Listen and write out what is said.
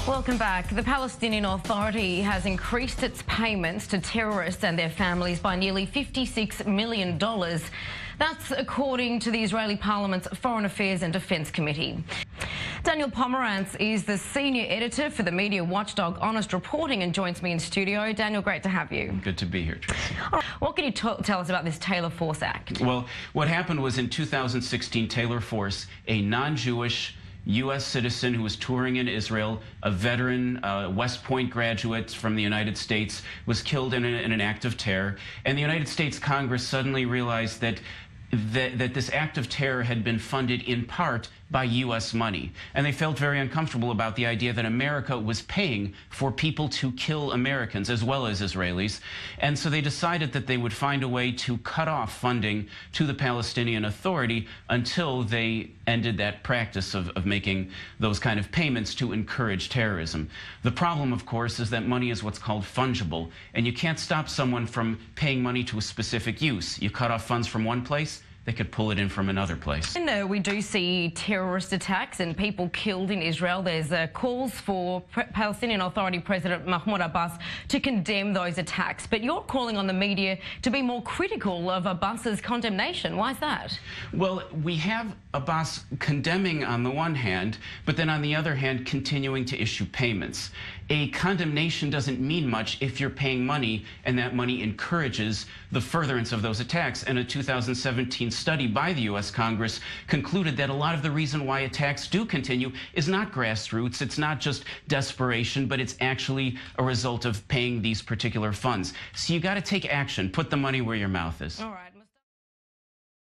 Welcome back. The Palestinian Authority has increased its payments to terrorists and their families by nearly $56 million. That's according to the Israeli Parliament's Foreign Affairs and Defence Committee. Daniel Pomerantz is the senior editor for the media watchdog Honest Reporting and joins me in studio. Daniel, great to have you. Good to be here, Tracy. What can you tell us about this Taylor Force Act? Well, what happened was in 2016, Taylor Force, a non-Jewish U.S. citizen who was touring in Israel, a veteran West Point graduate from the United States, was killed in an act of terror. And the United States Congress suddenly realized that this act of terror had been funded in part by U.S. money. And they felt very uncomfortable about the idea that America was paying for people to kill Americans as well as Israelis. And so they decided that they would find a way to cut off funding to the Palestinian Authority until they ended that practice of making those kind of payments to encourage terrorism. The problem, of course, is that money is what's called fungible, and you can't stop someone from paying money to a specific use. You cut off funds from one place, they could pull it in from another place. And we do see terrorist attacks and people killed in Israel. There's calls for Palestinian Authority President Mahmoud Abbas to condemn those attacks. But you're calling on the media to be more critical of Abbas's condemnation. Why is that? Well, we have Abbas condemning on the one hand, but then on the other hand continuing to issue payments. A condemnation doesn't mean much if you're paying money and that money encourages the furtherance of those attacks. And a 2017 study by the U.S. Congress concluded that a lot of the reason why attacks do continue is not grassroots, it's not just desperation, but it's actually a result of paying these particular funds. So you got to take action, put the money where your mouth is. All right.